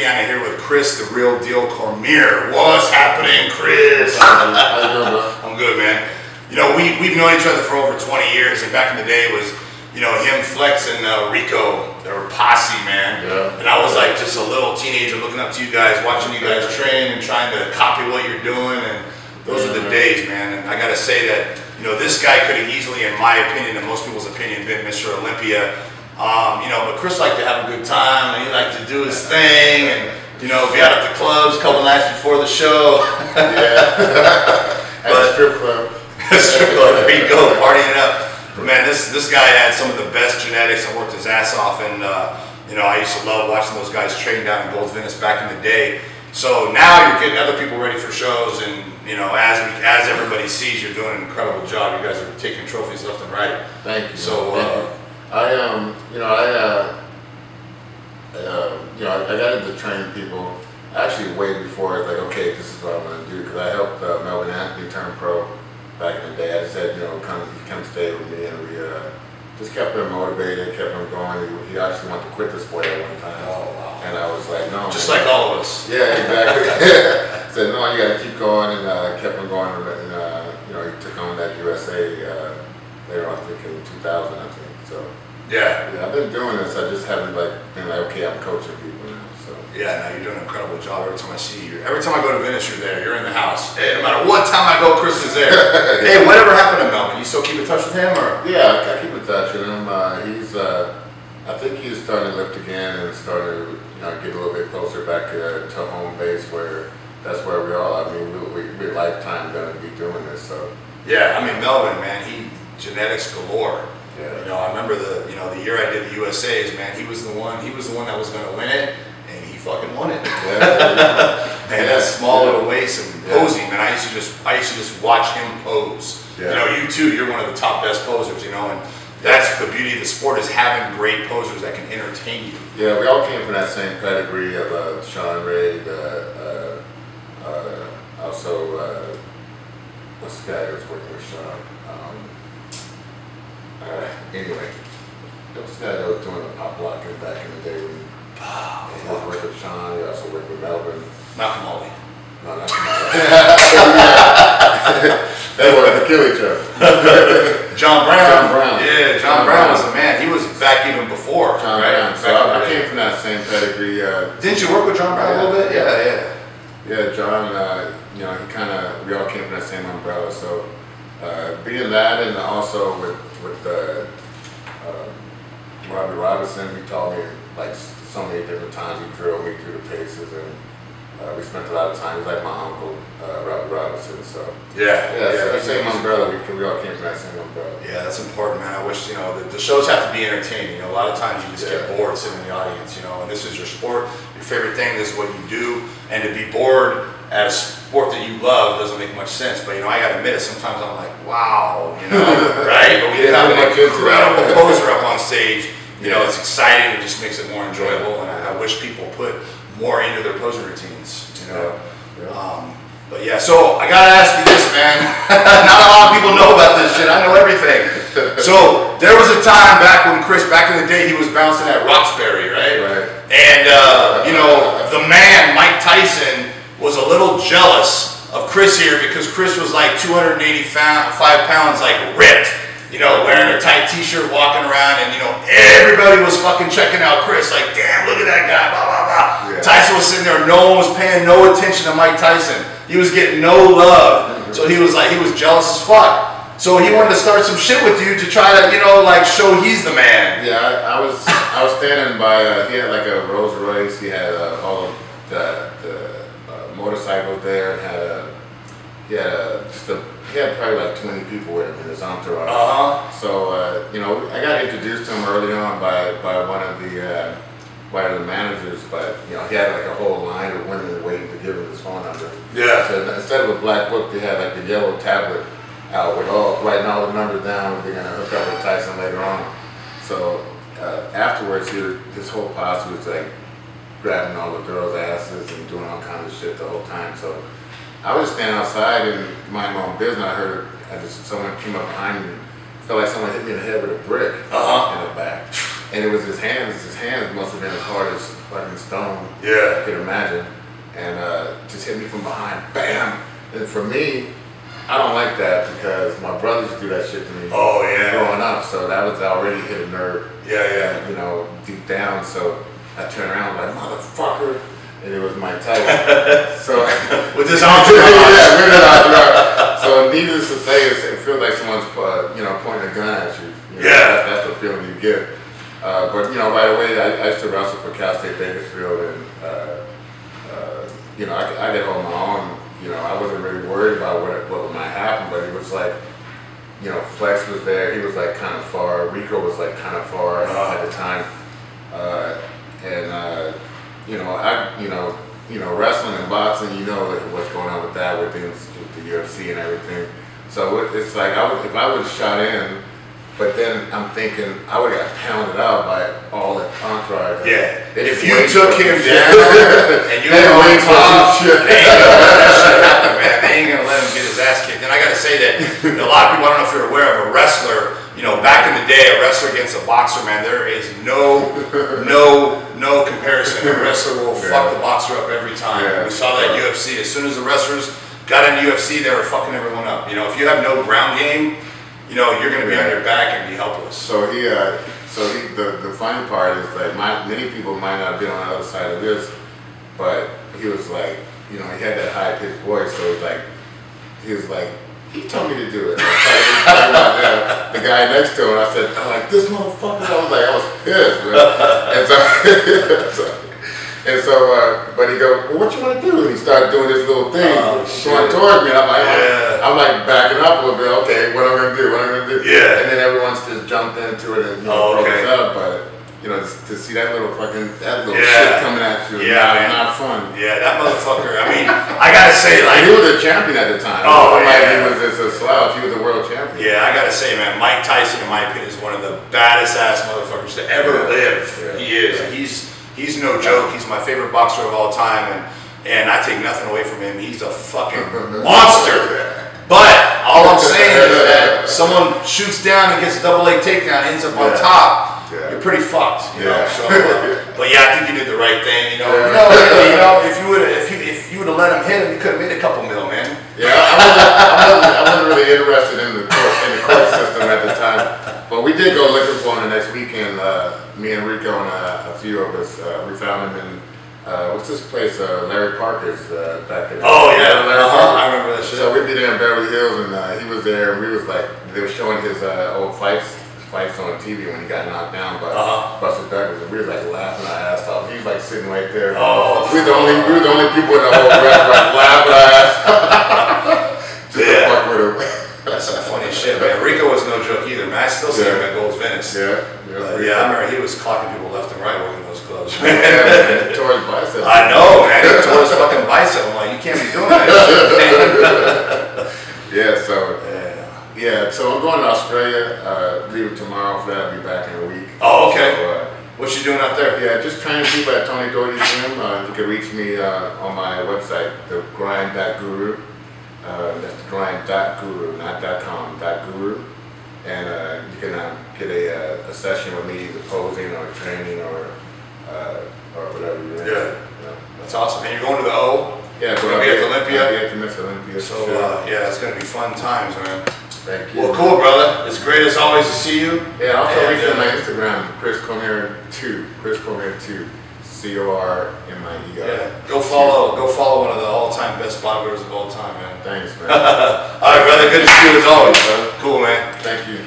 me on here with Chris, the real deal Cormier. What's happening, Chris? How you doing, bro? I'm good, man. You know, we've known each other for over 20 years, and back in the day it was, you know, him, Flex, and Rico. They were posse, man. Yeah. And I was like just a little teenager looking up to you guys, watching you guys train and trying to copy what you're doing. And those are the days, man. And I got to say that, you know, this guy could have easily, in my opinion, and most people's opinion, been Mr. Olympia. You know, but Chris liked to have a good time, and he liked to do his thing, and, you know, be out at the clubs a couple nights before the show. Yeah. At the strip club. Strip club, there you go, partying it up. But man, this guy had some of the best genetics and worked his ass off, and you know, I used to love watching those guys train down in Gold's Venice back in the day. So now you're getting other people ready for shows, and you know, as everybody sees, you're doing an incredible job. You guys are taking trophies left and right. Thank you. So I got into training people actually way before I was like, okay, this is what I'm going to do, because I helped Melvin Anthony turn pro back in the day. I said, you know, come stay with me, and we just kept him motivated, kept him going. He actually wanted to quit the sport at one time. Oh, wow. And I was like, no. Just man. like all of us. Yeah, exactly. I said, no, you got to keep going, and kept him going. And, you know, he took on that USA later on, I think in 2000, I think. So. Yeah. Yeah, I've been doing this. I just haven't been like, okay, I'm coaching people now. So. Yeah, no, you're doing an incredible job. Every time I see you, every time I go to Venice, you're there. You're in the house. Hey, no matter what time I go, Chris is there. Hey, whatever happened to Melvin? You still keep in touch with him, or? Yeah, I keep in touch with him. I think he's starting to lift again and starting to, you know, get a little bit closer back to home base, where that's where we all. I mean, we're lifetime going to be doing this. So. Yeah, I mean Melvin, man, he genetics galore. Yeah. You know, I remember the year I did the USA's, man, he was the one that was going to win it, and he fucking won it. Yeah. Man, that small little waist and posing, man, I used to just watch him pose. Yeah. You know, you too, you're one of the top best posers, you know, and that's the beauty of the sport, is having great posers that can entertain you. Yeah, we all came from that same pedigree of Sean Ray, also what's the guy who was working with Sean? Anyway, that was the guy that was doing the pop locking back in the day when he was working with Sean. He also worked with Melvin. Malcolm Ollie. No, not they wanted to kill each other. John Brown. John Brown. Yeah, John Brown was the man. He was back even before. John right? Brown. So I came from that same pedigree. Didn't you work with John Brown a little bit? Yeah. Yeah, John, you know, we all came from that same umbrella. So being that, and also with Robbie Robinson, he taught me like so many different times. He drilled me through the paces, and we spent a lot of time. He's like my uncle, Robbie Robinson. So yeah, so the same umbrella. We all came from that same umbrella. Yeah, that's important, man. I wish, you know, the shows have to be entertaining. You know, a lot of times you just get bored sitting in the audience, you know, and this is your sport. Your favorite thing, this is what you do, and to be bored at a sport that you love doesn't make much sense. But, you know, I gotta admit it, sometimes I'm like, wow, you know, right? But we have an incredible poser up on stage. You know, it's exciting. It just makes it more enjoyable, and I wish people put more into their posing routines, you know. But yeah, so I gotta ask you this, man. Not a lot of people know about this shit. I know everything. So there was a time back when Chris, back in the day, he was bouncing at Roxbury, right? Right. And you know, the man, Mike Tyson, was a little jealous of Chris here, because Chris was like 285 pounds, like ripped. You know, wearing a tight t-shirt, walking around, and you know, everybody was fucking checking out Chris, like, damn, look at that guy, blah, blah, blah. Yeah. Tyson was sitting there, no one was paying no attention to Mike Tyson. He was getting no love. So he was jealous as fuck. So he wanted to start some shit with you to try to, you know, like, show he's the man. Yeah, I was standing by, he had like a Rolls Royce, he had all of the motorcycles there, and he had probably like 20 people with him in his entourage. So, you know, I got introduced to him early on by one of the managers, but, you know, he had like a whole line of women waiting to give him his phone number. Yeah. So instead of a black book, they had like the yellow tablet out with writing all the numbers down. They're going to hook up with Tyson later on. So afterwards, this whole posse was like grabbing all the girls' asses and doing all kinds of shit the whole time. So I was just standing outside and minding my own business. I heard someone came up behind me. Felt like someone hit me in the head with a brick in the back. and it was his hands. His hands must have been as hard as fucking stone. Yeah. I could imagine. And just hit me from behind, bam. And for me, I don't like that because my brothers do that shit to me. Oh yeah. Growing up, so that was already hit a nerve. Yeah, yeah. And, you know, deep down. So I turned around like motherfucker, and it was Mike Tyson. So with his entourage. Yeah, with his entourage. So needless to say, it feels like someone's you know, pointing a gun at you. You know, Yeah. That's the feeling you get. But you know, right away, I used to wrestle for Cal State Bakersfield, and you know, I did hold my own. You know, I wasn't really worried about what might happen, but it was like, you know, Flex was there. He was like kind of far. Rico was like kind of far at the time, and you know, wrestling and boxing. You know what's going on with that, with the UFC and everything. So it's like if I would have shot in. But then I'm thinking I would have got pounded out by all the entourage. Yeah. If you took him down and you were on top, shit. They ain't gonna let that shit happen, man. They ain't gonna let him get his ass kicked. And I gotta say that a lot of people, I don't know if you're aware of a wrestler, you know, back in the day, a wrestler against a boxer, man, there is no comparison. A wrestler will fuck the boxer up every time. Yeah. We saw that UFC. As soon as the wrestlers got into UFC, they were fucking everyone up. You know, if you have no ground game, you know, you're going to be on your back and be helpless. So the funny part is that many people might not have been on the other side of this, but he was like, you know, he had that high pitched voice, so he was like, he told me to do it. I was about the guy next to him, I said, I'm like, this motherfucker. I was pissed, man. And so, but he goes, well, what you want to do? And he started doing this little thing, going towards me. And I'm like backing up a little bit. Okay, what am I going to do? What am I going to do? Yeah. And then everyone's just jumped into it and broke us up. But, you know, to see that little shit coming at you, not fun. Yeah, that motherfucker. I mean, I got to say, like. And he was a champion at the time. Oh, like he was just a slouch. He was a world champion. Yeah, I got to say, man, Mike Tyson, in my opinion, is one of the baddest ass motherfuckers to ever live. Yeah. He is. He's no joke. He's my favorite boxer of all time, and I take nothing away from him. He's a fucking monster. But all I'm saying is that someone shoots down and gets a double leg takedown, ends up on top. You're pretty fucked, you know. So, but yeah, I think you did the right thing. You know, if you would have let him hit him, you could have made a couple mil, man. Yeah, I wasn't really interested in the court system at the time. But we did go looking for him the next weekend. Me and Rico and a few of us, we found him in what's this place? Larry Parker's back there. Oh yeah, I remember that shit. So we'd be there in Beverly Hills, and he was there, and we was like, they were showing his old fights on TV when he got knocked down by Buster Douglas, and we was like laughing our ass off. He was like sitting right there. We were the only people in the whole restaurant laughing our ass off. Just to fuck with him. That's some funny shit, man. Rico was no joke either, man. I still see him at Gold's Venice. Yeah, I remember he was clocking people left and right working those clubs. Man, he tore his bicep. I know, man. He tore his fucking bicep. I'm like, you can't be doing that shit. So I'm going to Australia. Leaving tomorrow for that. I'll be back in a week. Oh, okay. So, what you doing out there? Yeah, just training people at Tony Doherty's gym. You can reach me on my website, thegrind.guru. That's thegrind.guru, not .com, .guru. And you can get a session with me, either posing or training or whatever you're into. Yeah. That's awesome. And you're going to the O? Yeah, so I'll be at Olympia. I'll be at the Miss Olympia. So yeah, it's going to be fun times, man. Thank you. Well, cool, brother. It's great as always to see you. Yeah, also reach me on my Instagram, Chris Cormier 2, Chris Cormier 2, CORMIER. Yeah, go follow one of the all-time best bodybuilders of all time, man. Thanks, man. All right, brother. Good to see you as always, brother. Cool, man. Thank you.